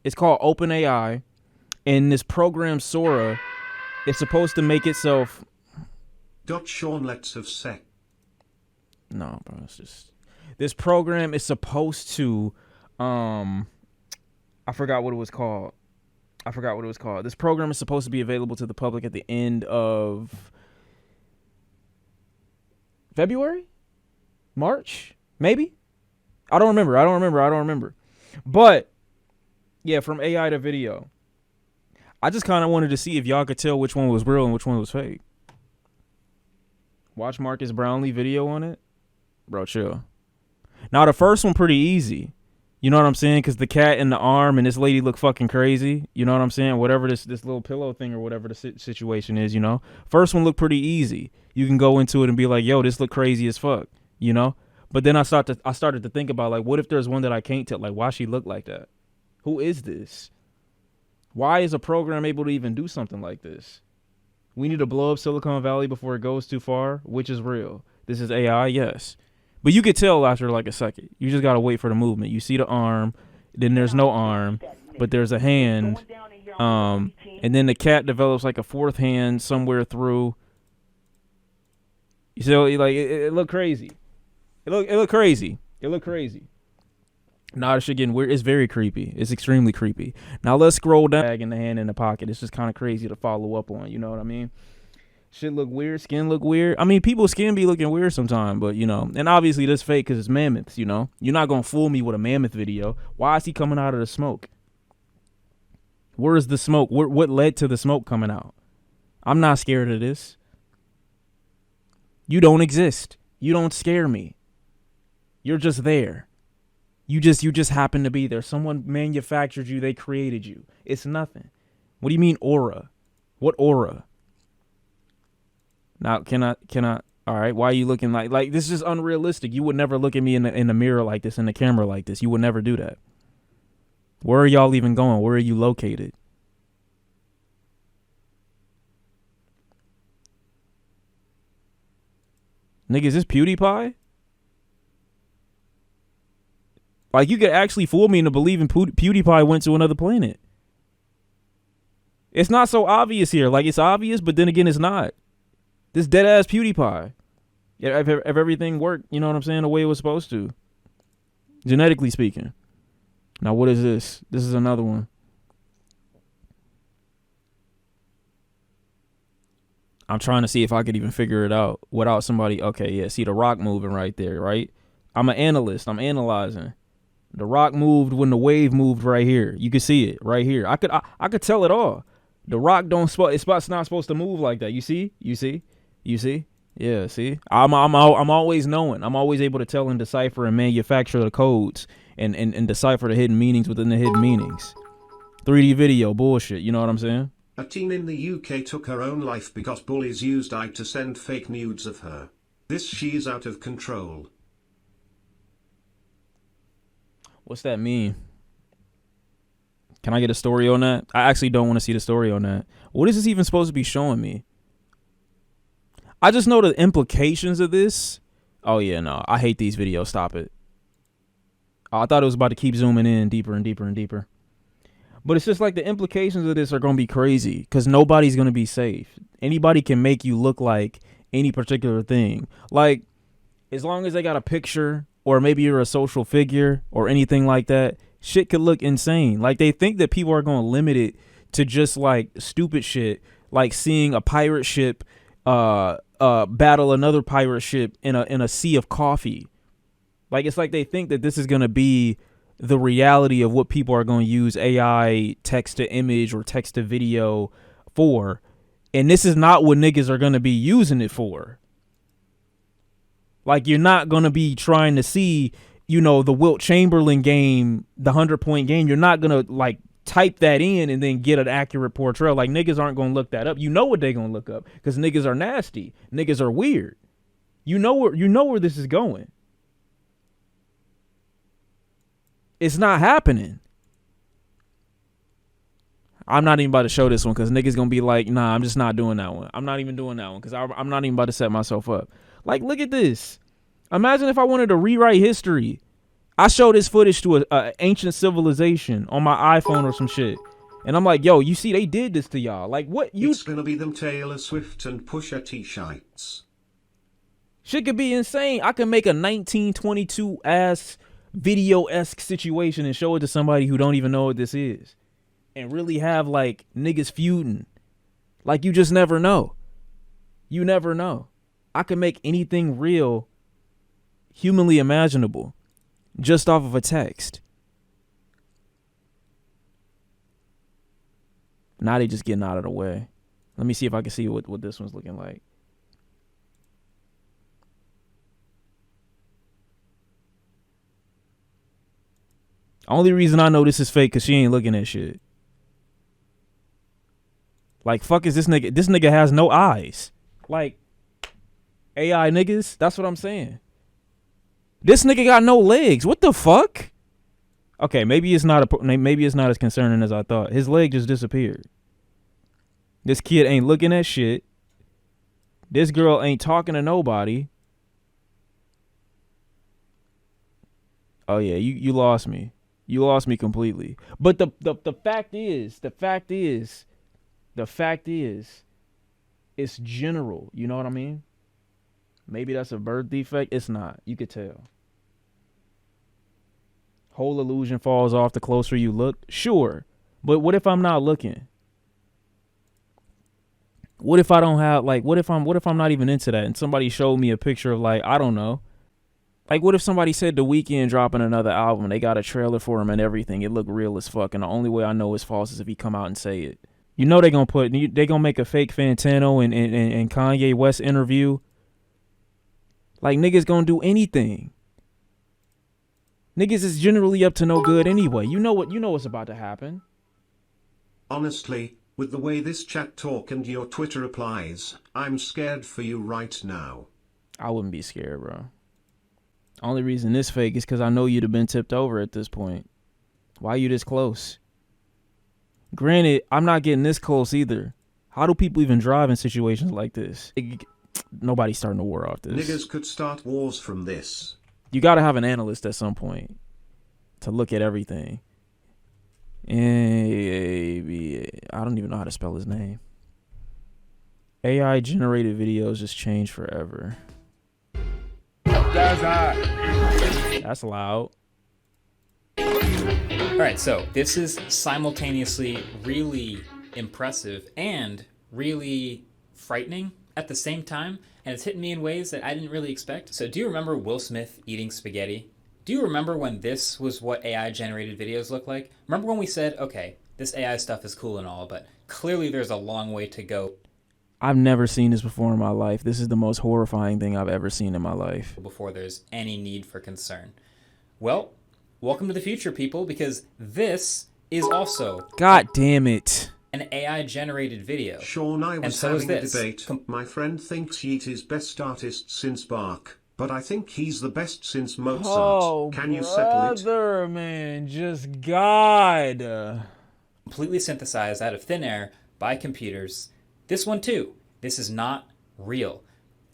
It's called OpenAI, and this program Sora is supposed to make itself. Sean, let's have sex. No, bro, it's just this program is supposed to. I forgot what it was called. This program is supposed to be available to the public at the end of February, March, maybe. I don't remember. But yeah, from AI to video. I just kind of wanted to see if y'all could tell which one was real and which one was fake. Watch Marcus Brownlee video on it. Bro, chill. Now, the first one pretty easy. You know what I'm saying? Because the cat and the arm and this lady look fucking crazy. You know what I'm saying? Whatever this little pillow thing or whatever the situation is, you know? First one looked pretty easy. You can go into it and be like, yo, this look crazy as fuck, you know? But then I started to think about, like, what if there's one that I can't tell? Like, why she look like that? Who is this? Why is a program able to even do something like this? We need to blow up Silicon Valley before it goes too far, which is real. This is AI, yes. But you could tell after like a second. You just got to wait for the movement. You see the arm, then there's no arm, but there's a hand. And then the cat develops like a fourth hand somewhere through. You see, like, it looked crazy. It looked crazy. Nah, this shit getting weird. It's very creepy. It's extremely creepy. Now let's scroll down. Bag in the hand in the pocket. It's just kind of crazy to follow up on. You know what I mean? Shit look weird. Skin look weird. I mean, people's skin be looking weird sometimes, but, you know. And obviously this fake because it's mammoths, you know. You're not going to fool me with a mammoth video. Why is he coming out of the smoke? Where is the smoke? What led to the smoke coming out? I'm not scared of this. You don't exist. You don't scare me. You're just there. You just happen to be there. Someone manufactured you. They created you. It's nothing. What do you mean aura? What aura? Now, can I? All right. Why are you looking like this is unrealistic? You would never look at me in the mirror like this, in the camera like this. You would never do that. Where are y'all even going? Where are you located? Nigga, is this PewDiePie? Like, you could actually fool me into believing PewDiePie went to another planet. It's not so obvious here. Like, it's obvious, but then again, it's not. This dead-ass PewDiePie. Yeah, if everything worked, you know what I'm saying, the way it was supposed to. Genetically speaking. Now, what is this? This is another one. I'm trying to see if I could even figure it out without somebody. Okay, yeah, see The Rock moving right there, right? I'm an analyst. I'm analyzing. The Rock moved when the wave moved right here. You can see it right here. I could tell it all. The Rock it's not supposed to move like that. You see? Yeah, see? I'm always knowing. I'm always able to tell and decipher and manufacture the codes and decipher the hidden meanings within the hidden meanings. 3D video bullshit. You know what I'm saying? A teen in the UK took her own life because bullies used AI to send fake nudes of her. She's out of control. What's that mean? Can I get a story on that? I actually don't want to see the story on that. What is this even supposed to be showing me? I just know the implications of this. Oh, yeah, no. I hate these videos. Stop it. Oh, I thought it was about to keep zooming in deeper and deeper and deeper. But it's just like the implications of this are going to be crazy because nobody's going to be safe. Anybody can make you look like any particular thing. Like, as long as they got a picture or maybe you're a social figure or anything like that, shit could look insane. Like, they think that people are going to limit it to just like stupid shit, like seeing a pirate ship battle another pirate ship in a sea of coffee. Like, it's like they think that this is going to be the reality of what people are going to use AI text to image or text to video for. And this is not what niggas are going to be using it for. Like, you're not going to be trying to see, you know, the Wilt Chamberlain game, the 100-point game. You're not going to, like, type that in and then get an accurate portrayal. Like, niggas aren't going to look that up. You know what they're going to look up because niggas are nasty. Niggas are weird. You know where this is going. It's not happening. I'm not even about to show this one because niggas going to be like, nah, I'm just not doing that one. I'm not even doing that one because I'm not even about to set myself up. Like, look at this. Imagine if I wanted to rewrite history. I showed this footage to a ancient civilization on my iPhone or some shit. And I'm like, yo, you see, they did this to y'all. Like, what? It's gonna be them Taylor Swift and Pusha T shites. Shit could be insane. I can make a 1922 ass video-esque situation and show it to somebody who don't even know what this is. And really have, like, niggas feuding. Like, you just never know. You never know. I can make anything real, humanly imaginable, just off of a text. Now they just getting out of the way. Let me see if I can see what this one's looking like. Only reason I know this is fake because she ain't looking at shit. Like, fuck is this nigga? This nigga has no eyes. Like, AI niggas, that's what I'm saying. This nigga got no legs. What the fuck? Okay, maybe it's not as concerning as I thought. His leg just disappeared. This kid ain't looking at shit. This girl ain't talking to nobody. Oh yeah, you lost me. You lost me completely. But the fact is, it's general. You know what I mean? Maybe that's a birth defect. It's not. You could tell. Whole illusion falls off the closer you look. Sure. But what if I'm not looking? What if I don't have, like, what if I'm not even into that and somebody showed me a picture of, like, I don't know. Like, what if somebody said The Weeknd dropping another album, they got a trailer for him and everything, it looked real as fuck, and the only way I know it's false is if he come out and say it. You know they gonna make a fake Fantano and Kanye West interview. Like, niggas gonna do anything. Niggas is generally up to no good anyway. You know what's about to happen. Honestly, with the way this chat talk and your Twitter replies, I'm scared for you right now. I wouldn't be scared, bro. Only reason this fake is because I know you'd have been tipped over at this point. Why are you this close? Granted, I'm not getting this close either. How do people even drive in situations like this? Nobody's starting a war off this. Niggas could start wars from this. You got to have an analyst at some point to look at everything. I don't even know how to spell his name. AI generated videos just change forever. That's loud. All right, so this is simultaneously really impressive and really frightening at the same time, and it's hitting me in ways that I didn't really expect. So do you remember Will Smith eating spaghetti? Do you remember when this was what AI generated videos look like? Remember when we said, okay, this AI stuff is cool and all, but clearly there's a long way to go. I've never seen this before in my life. This is the most horrifying thing I've ever seen in my life. Before there's any need for concern. Well, welcome to the future, people, because this is also... God damn it. An AI-generated video. Sean, I was so having a debate. My friend thinks Yeet is best artist since Bach, but I think he's the best since Mozart. Oh, Can you settle it? brother, man, just God. Completely synthesized out of thin air by computers. This one too. This is not real.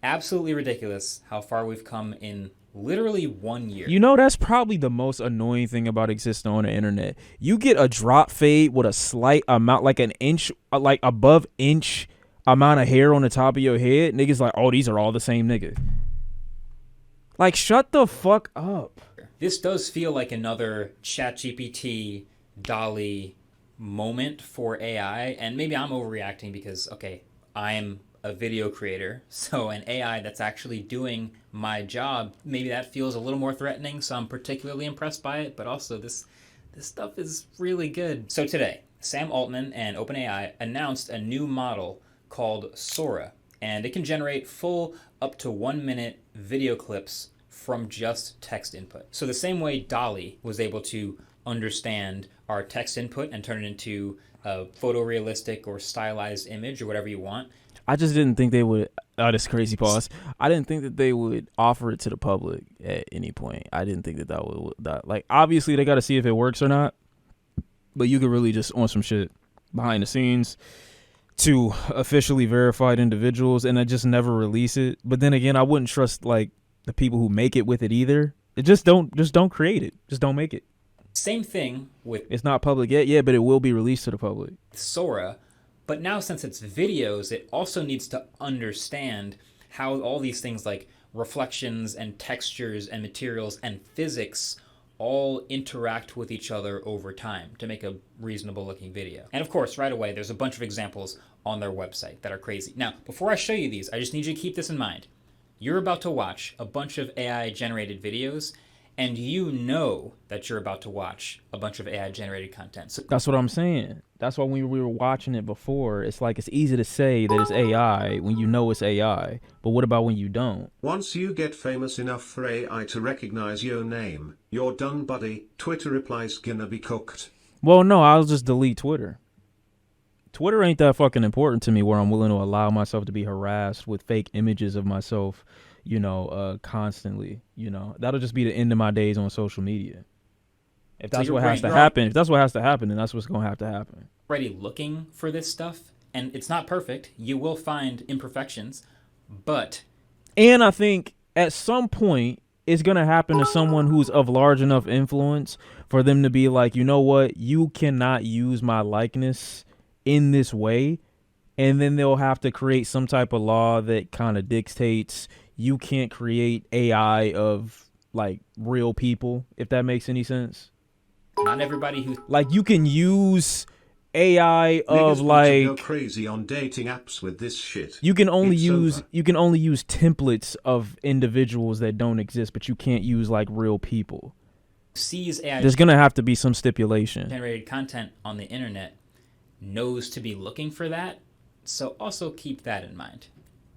Absolutely ridiculous how far we've come in literally 1 year. You know, that's probably the most annoying thing about existing on the internet. You get a drop fade with a slight amount, like an inch, like above inch amount of hair on the top of your head. Niggas like, oh, these are all the same nigga. Like, shut the fuck up. This does feel like another ChatGPT, DALL-E moment for AI, and maybe I'm overreacting because, okay, I'm a video creator, so an AI that's actually doing my job, maybe that feels a little more threatening, so I'm particularly impressed by it, but also this stuff is really good. So today, Sam Altman and OpenAI announced a new model called Sora, and it can generate full up to 1 minute video clips from just text input. So the same way DALL-E was able to understand our text input and turn it into a photorealistic or stylized image or whatever you want. I just didn't think they would. Oh, this crazy pause. I didn't think that they would offer it to the public at any point. I didn't think that would. Like, obviously, they got to see if it works or not. But you could really just on some shit behind the scenes to officially verified individuals, and I just never release it. But then again, I wouldn't trust like the people who make it with it either. Just don't create it. Just don't make it. Same thing with It's not public yet, yeah, but it will be released to the public. Sora, but now since it's videos, it also needs to understand how all these things like reflections and textures and materials and physics all interact with each other over time to make a reasonable looking video. And of course, right away, there's a bunch of examples on their website that are crazy. Now, before I show you these, I just need you to keep this in mind. You're about to watch a bunch of AI generated videos, and you know that you're about to watch a bunch of AI generated content. So That's what I'm saying. That's why when we were watching it before, it's like it's easy to say that it's AI when you know it's AI. But what about when you don't? Once you get famous enough for AI to recognize your name, you're done, buddy. Twitter replies gonna be cooked. Well, no, I'll just delete Twitter. Twitter ain't that fucking important to me where I'm willing to allow myself to be harassed with fake images of myself, constantly. That'll just be the end of my days on social media. If that's what has to happen, then that's what's going to have to happen. Already looking for this stuff, and it's not perfect. You will find imperfections, but... And I think at some point, it's going to happen to someone who's of large enough influence for them to be like, you know what, you cannot use my likeness in this way. And then they'll have to create some type of law that kind of dictates you can't create AI of like real people, if that makes any sense. Not everybody who... Like you can use AI of Niggas like want to go crazy on dating apps with this shit. you can only It's use over. you can only use templates of individuals that don't exist, but you can't use like real people. sees AI There's gonna have to be some stipulation. generated content on the internet knows to be looking for that, so also keep that in mind.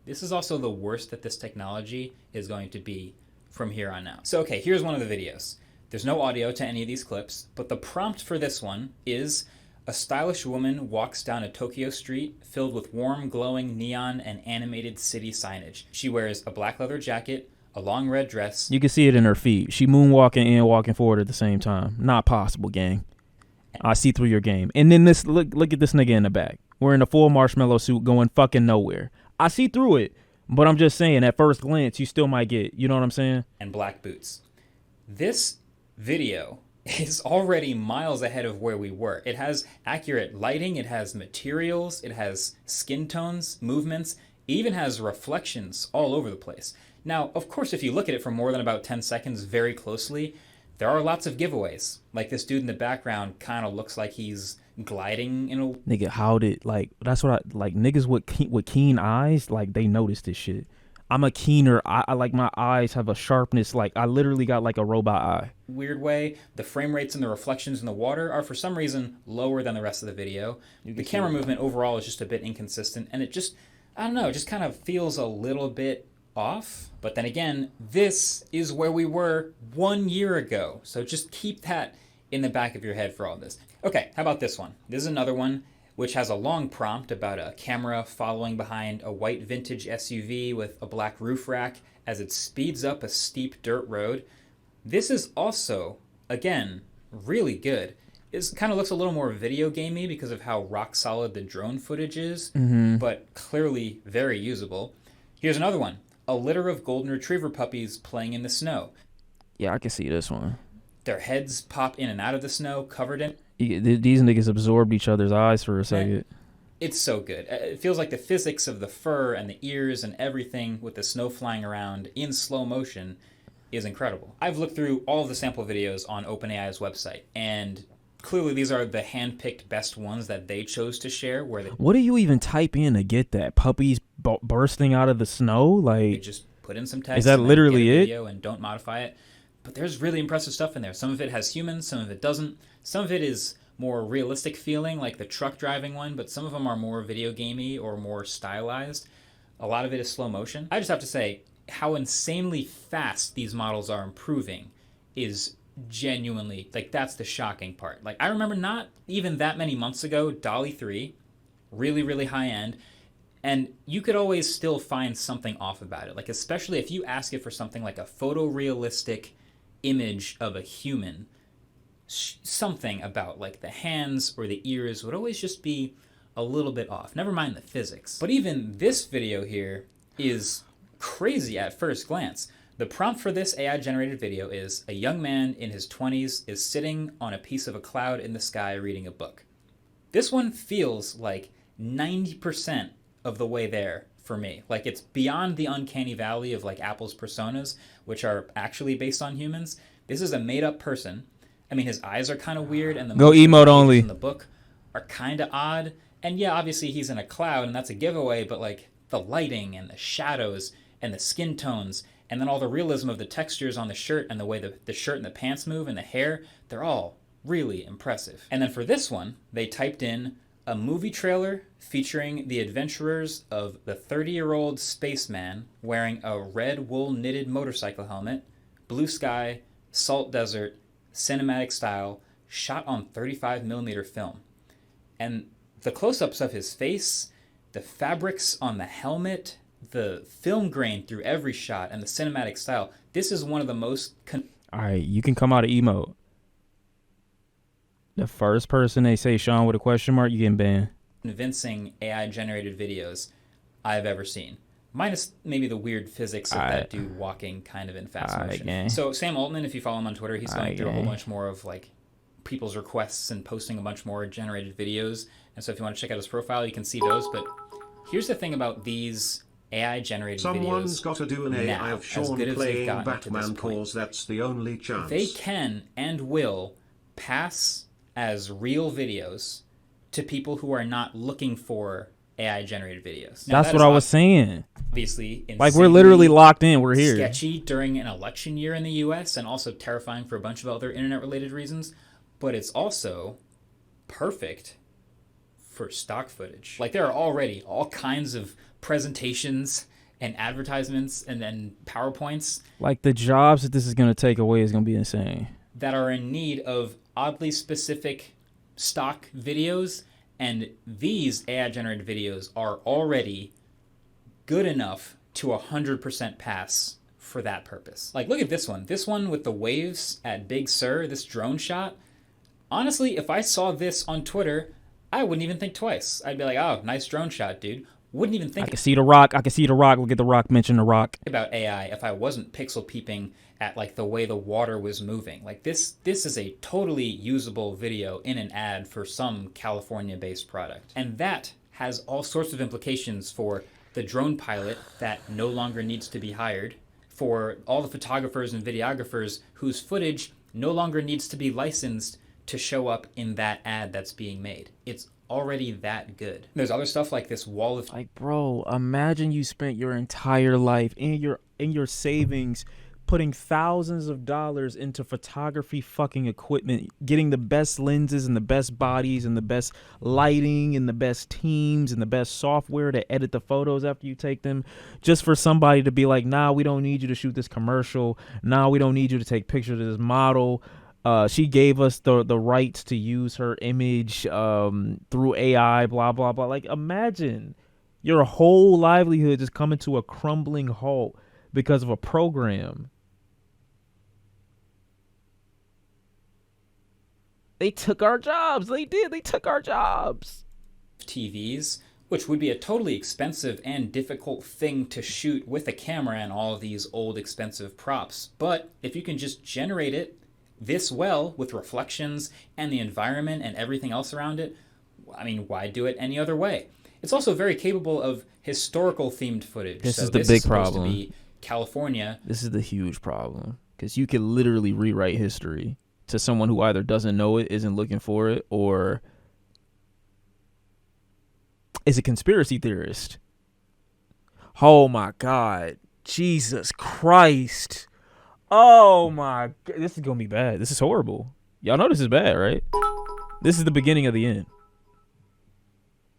This is also the worst that this technology is going to be from here on out. So okay, here's one of the videos. There's no audio to any of these clips, but the prompt for this one is: a stylish woman walks down a Tokyo street filled with warm, glowing neon and animated city signage. She wears a black leather jacket, a long red dress. You can see it in her feet. She moonwalking and walking forward at the same time. Not possible, gang. I see through your game. And then this look at this nigga in the back. Wearing a full marshmallow suit going fucking nowhere. I see through it, but I'm just saying at first glance you still might get, you know what I'm saying? And black boots. This video is already miles ahead of where we were. It has accurate lighting, it has materials, it has skin tones, movements, it even has reflections all over the place. Now, of course, if you look at it for more than about 10 seconds very closely, there are lots of giveaways. Like this dude in the background kind of looks like he's gliding in a... Nigga, how did, like, that's what I, like, niggas with keen eyes, like, they notice this shit. I'm a keener, I like, my eyes have a sharpness, like, I literally got, like, a robot eye. weird way. The frame rates and the reflections in the water are for some reason lower than the rest of the video. The camera movement overall is just a bit inconsistent, and it just, I don't know, it just kind of feels a little bit off. But then again, this is where we were 1 year ago, so just keep that in the back of your head for all this. Okay, how about this one? This is another one which has a long prompt about a camera following behind a white vintage SUV with a black roof rack as it speeds up a steep dirt road. This is also, again, really good. It kind of looks a little more video gamey because of how rock solid the drone footage is, but clearly very usable. Here's another one. A litter of golden retriever puppies playing in the snow. Yeah, I can see this one. Their heads pop in and out of the snow, covered in... These niggas absorbed each other's eyes for a second. It's so good. It feels like the physics of the fur and the ears and everything with the snow flying around in slow motion is incredible. I've looked through all of the sample videos on OpenAI's website, and clearly these are the hand-picked best ones that they chose to share. Where What do you even type in to get that? Puppies bursting out of the snow? they Like, just put in some text. Is that and then literally get a it? video and don't modify it. But there's really impressive stuff in there. Some of it has humans, some of it doesn't. Some of it is more realistic feeling, like the truck driving one, but some of them are more video gamey or more stylized. A lot of it is slow motion. I just have to say, how insanely fast these models are improving is genuinely, like, that's the shocking part. Like, I remember not even that many months ago, DALL-E 3, really, really high end, and you could always still find something off about it. Like, especially if you ask it for something like a photorealistic image of a human, something about like the hands or the ears would always just be a little bit off. Never mind the physics. But even this video here is crazy at first glance. The prompt for this AI generated video is a young man in his 20s is sitting on a piece of a cloud in the sky reading a book. This one feels like 90% of the way there for me. Like it's beyond the uncanny valley of like Apple's personas, which are actually based on humans. This is a made up person. I mean, his eyes are kind of weird, and the Go emote only in the book are kind of odd. And yeah, obviously he's in a cloud, and that's a giveaway. But like the lighting and the shadows and the skin tones, and then all the realism of the textures on the shirt and the way the shirt and the pants move and the hair, they're all really impressive. And then for this one, they typed in a movie trailer featuring the adventurers of the 30-year-old spaceman wearing a red wool knitted motorcycle helmet, blue sky, salt desert, cinematic style, shot on 35mm film. And the close-ups of his face, the fabrics on the helmet, the film grain through every shot, and the cinematic style, this is one of the most... All right, you can come out of emote. The first person they say Sean with a question mark, you getting banned. Convincing AI-generated videos I've ever seen. Minus maybe the weird physics of that dude walking kind of in fast motion. Gang. So Sam Altman, if you follow him on Twitter, he's going through a whole bunch more of like people's requests and posting a bunch more generated videos. And so if you want to check out his profile, you can see those. But here's the thing about these AI-generated videos. Someone's got to do an AI of Sean playing Batman, cause that's the only chance. They can and will pass as real videos to people who are not looking for AI-generated videos. Now, that's what I was saying. Obviously, like we're literally locked in. We're here. Sketchy during an election year in the U.S. and also terrifying for a bunch of other internet-related reasons. But it's also perfect for stock footage. Like there are already all kinds of presentations and advertisements and then PowerPoints. Like the jobs that this is going to take away is going to be insane. That are in need of oddly specific stock videos, and these AI-generated videos are already good enough to 100% pass for that purpose. Like, look at this one. This one with the waves at Big Sur, this drone shot. Honestly, if I saw this on Twitter, I wouldn't even think twice. I'd be like, oh, nice drone shot, dude. Wouldn't even think. I can see The Rock. I can see The Rock. Look at The Rock. Mention The Rock. About AI if I wasn't pixel peeping at like the way the water was moving. Like this is a totally usable video in an ad for some California-based product. And that has all sorts of implications for the drone pilot that no longer needs to be hired, for all the photographers and videographers whose footage no longer needs to be licensed to show up in that ad that's being made. It's already that good. There's other stuff like this wall of... Like, bro, imagine you spent your entire life in your savings putting thousands of dollars into photography fucking equipment, getting the best lenses and the best bodies and the best lighting and the best teams and the best software to edit the photos after you take them, just for somebody to be like, nah, we don't need you to shoot this commercial. Nah, we don't need you to take pictures of this model. She gave us the rights to use her image through AI, blah, blah, blah. Like, imagine your whole livelihood just coming to a crumbling halt because of a program. They took our jobs. They did. They took our jobs. TVs, which would be a totally expensive and difficult thing to shoot with a camera and all of these old expensive props. But if you can just generate it this well with reflections and the environment and everything else around it, I mean, why do it any other way? It's also very capable of historical themed footage. This is the big problem. To be California. This is the huge problem, because you could literally rewrite history to someone who either doesn't know it, isn't looking for it, or is a conspiracy theorist. Oh my God. Jesus Christ. Oh my God. This is going to be bad. This is horrible. Y'all know this is bad, right? This is the beginning of the end.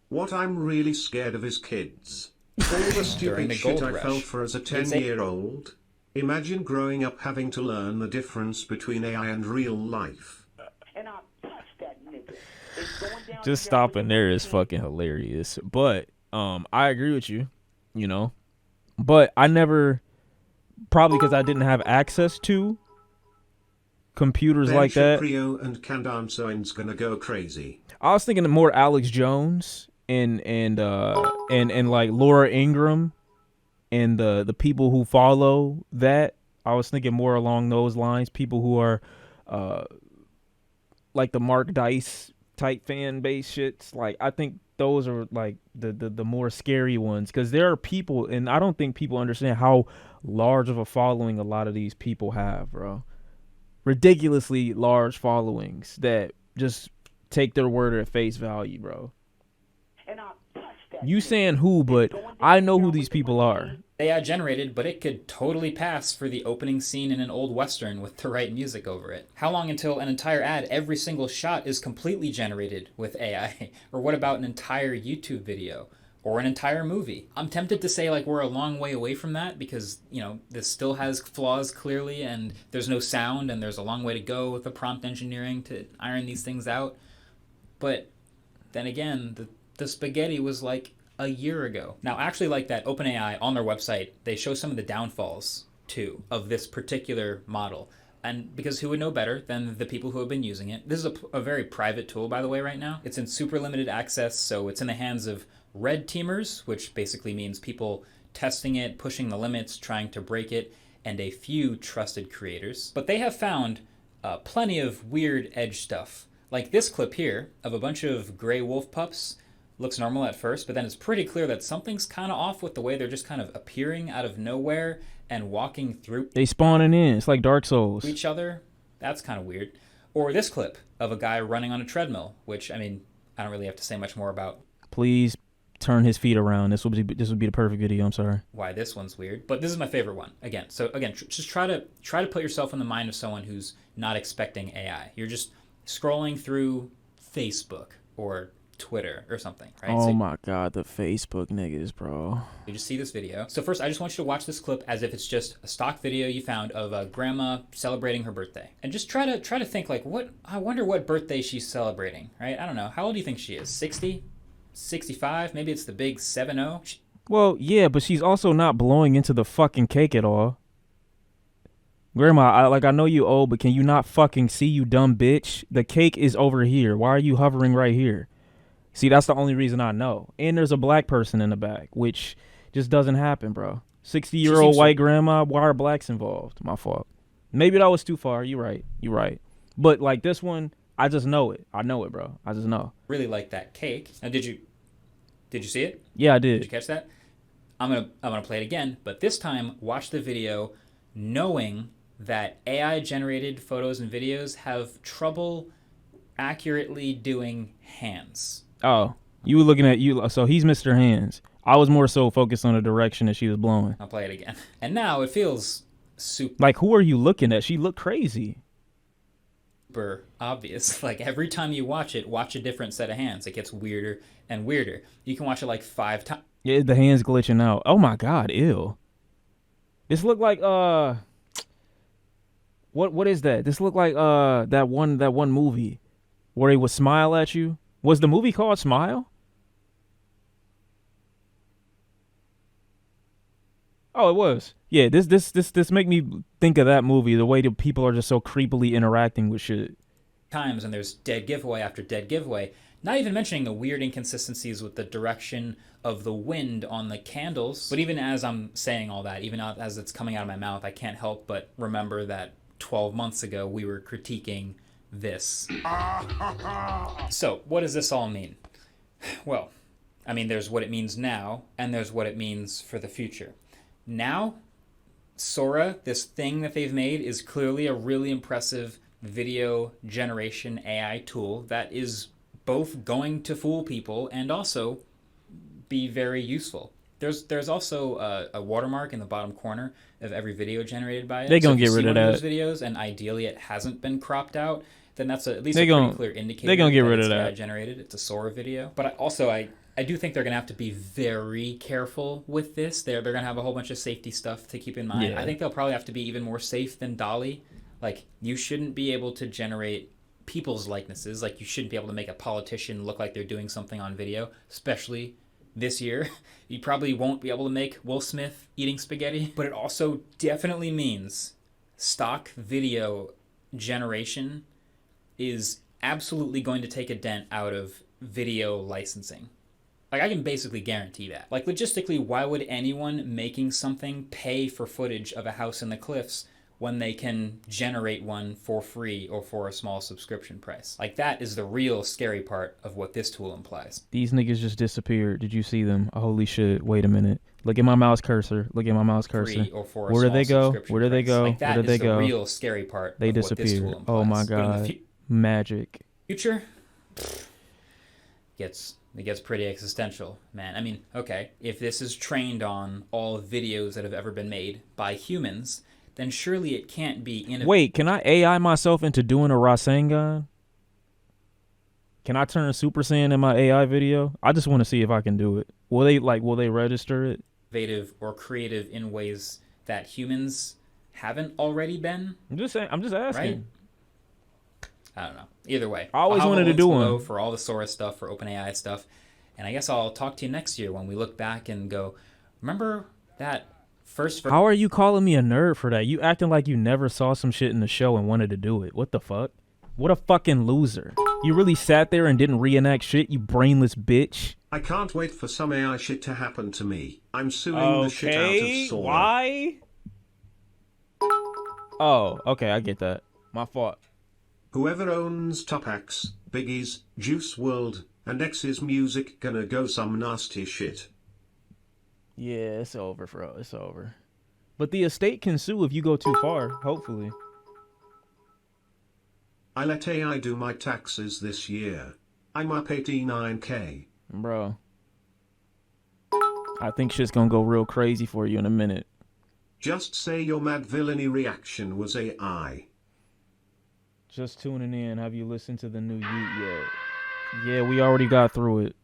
What I'm really scared of is kids. All the stupid shit I felt for as a 10-year-old. Imagine growing up having to learn the difference between AI and real life. Just stopping there is fucking hilarious. But I agree with you, you know. But I never, probably because I didn't have access to computers like that. Shapiro and Candace Owens gonna go crazy. I was thinking of more Alex Jones and like Laura Ingraham and the people who follow that I was thinking more along those lines. People who are uh like the Mark Dice type fan base shits. Like I think those are like the more scary ones because there are people, and I don't think people understand how large of a following a lot of these people have, bro. Ridiculously large followings that just take their word at face value, bro. You saying who, but I know who these people are. AI generated, but it could totally pass for the opening scene in an old Western with the right music over it. How long until an entire ad, every single shot is completely generated with AI? Or what about an entire YouTube video? Or an entire movie? I'm tempted to say like we're a long way away from that because, you know, this still has flaws clearly and there's no sound and there's a long way to go with the prompt engineering to iron these things out. But then again, the spaghetti was like a year ago. Now, actually, like that OpenAI on their website, they show some of the downfalls too of this particular model. And because who would know better than the people who have been using it? This is a very private tool, by the way, right now. It's in super limited access, so it's in the hands of red teamers, which basically means people testing it, pushing the limits, trying to break it, and a few trusted creators. But they have found plenty of weird edge stuff. Like this clip here of a bunch of gray wolf pups. Looks normal at first, but then it's pretty clear that something's kind of off with the way they're just kind of appearing out of nowhere and walking through. They spawning in. It's like Dark Souls. Each other. That's kind of weird. Or this clip of a guy running on a treadmill, which, I mean, I don't really have to say much more about. Please turn his feet around. This would be the perfect video. I'm sorry. Why this one's weird, but this is my favorite one. Again, just try to put yourself in the mind of someone who's not expecting AI. You're just scrolling through Facebook or Twitter or something, right? Oh my God, the Facebook niggas, bro. You just see this video. So first, I just want you to watch this clip as if it's just a stock video you found of a grandma celebrating her birthday, and just try to think like, I wonder what birthday she's celebrating, right? I don't know. How old do you think she is? 60, 65? Maybe it's the big 7-0. Well, yeah, but she's also not blowing into the fucking cake at all. Grandma, I know you old, but can you not fucking see, you dumb bitch? The cake is over here. Why are you hovering right here? See, that's the only reason I know. And there's a black person in the back, which just doesn't happen, bro. 60-year-old white grandma, why are blacks involved? My fault. Maybe that was too far. You're right. But like this one, I just know it. I know it, bro. I just know. Really like that cake. Now, did you see it? Yeah, I did. Did you catch that? I'm gonna play it again, but this time watch the video knowing that AI generated photos and videos have trouble accurately doing hands. Oh, you were looking at you. So he's Mr. Hands. I was more so focused on the direction that she was blowing. I'll play it again. And now it feels super. Like, who are you looking at? She looked crazy. Super obvious. Like every time you watch it, watch a different set of hands. It gets weirder and weirder. You can watch it like 5 times. Yeah, the hands glitching out. Oh my God, ew. This looked like what is that? This looked like that one movie where he would smile at you. Was the movie called Smile? Oh, it was. Yeah, this make me think of that movie, the way the people are just so creepily interacting with shit. Times, and there's dead giveaway after dead giveaway. Not even mentioning the weird inconsistencies with the direction of the wind on the candles. But even as I'm saying all that, even as it's coming out of my mouth, I can't help but remember that 12 months ago we were critiquing this. So, what does this all mean? Well, I mean, there's what it means now, and there's what it means for the future. Now, Sora, this thing that they've made, is clearly a really impressive video generation AI tool that is both going to fool people and also be very useful. There's also a watermark in the bottom corner of every video generated by it. They're gonna get rid of that. Those videos, and ideally it hasn't been cropped out, then that's at least a pretty clear indicator. They're gonna get rid of that. AI generated. It's a Sora video. But I do think they're gonna have to be very careful with this. They're gonna have a whole bunch of safety stuff to keep in mind. Yeah. I think they'll probably have to be even more safe than DALL-E. Like, you shouldn't be able to generate people's likenesses. Like, you shouldn't be able to make a politician look like they're doing something on video, especially this year. You probably won't be able to make Will Smith eating spaghetti. But it also definitely means stock video generation is absolutely going to take a dent out of video licensing. Like, I can basically guarantee that. Like, logistically, why would anyone making something pay for footage of a house in the cliffs when they can generate one for free or for a small subscription price. Like, that is the real scary part of what this tool implies. These niggas just disappeared. Did you see them? Oh, holy shit. Wait a minute. Look at my mouse cursor. Look at my mouse cursor. Free or for a Where did small they go? subscription Where did they price. go? Like, that Where did is they go? the real scary part They of what this disappeared. tool implies. Oh my But in the god. Magic. future, it gets pretty existential, man. I mean, okay, if this is trained on all videos that have ever been made by humans, then surely it can't be innovative. Wait, can I AI myself into doing a Rasengan? Can I turn Super Saiyan in my AI video? I just want to see if I can do it. Will they register it? Innovative or creative in ways that humans haven't already been, I'm just saying. I'm just asking. right? I don't know. Either way, I always I'll have wanted to links do below one. for all the Sora stuff, for OpenAI stuff, and I guess I'll talk to you next year when we look back and go, remember that first version? How are you calling me a nerd for that? You acting like you never saw some shit in the show and wanted to do it. What the fuck? What a fucking loser. You really sat there and didn't reenact shit, you brainless bitch. I can't wait for some AI shit to happen to me. I'm suing the shit out of Sora. Why? Oh, okay, I get that. My fault. Whoever owns Tupacs, Biggie's, Juice WRLD, and X's music gonna go some nasty shit. Yeah, it's over, bro. It's over. But the estate can sue if you go too far, hopefully. I let AI do my taxes this year. I'm up 89k. Bro. I think shit's gonna go real crazy for you in a minute. Just say your mad villainy reaction was AI. Just tuning in. Have you listened to the new Ute yet? Yeah, we already got through it.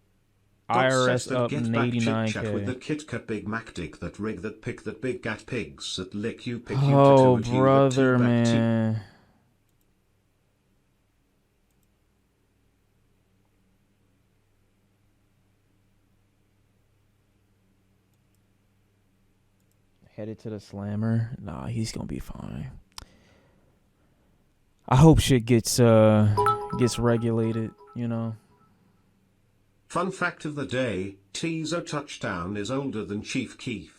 Obsessed IRS that up get in back chit-chat with 89k. the Kit Kat Big Mac dick that rig that pick that big gat pigs that lick you pick you Oh, tattoo you brother, that back man. Headed to the slammer. Nah, he's gonna be fine. I hope shit gets regulated, you know. Fun fact of the day, Teaser Touchdown is older than Chief Keef.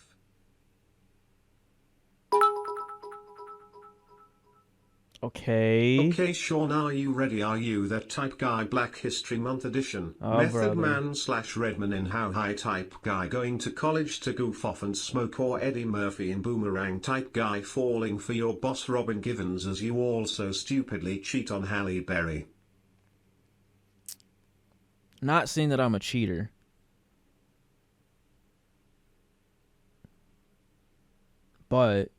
Okay. Okay, Sean, are you ready? Are you that type guy? Black History Month edition. Oh, Method brother. Man / Redman in How High type guy going to college to goof off and smoke, or Eddie Murphy in Boomerang type guy falling for your boss Robin Givens as you also stupidly cheat on Halle Berry. Not saying that I'm a cheater. But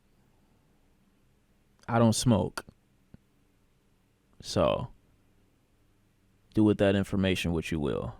I don't smoke. So do with that information what you will.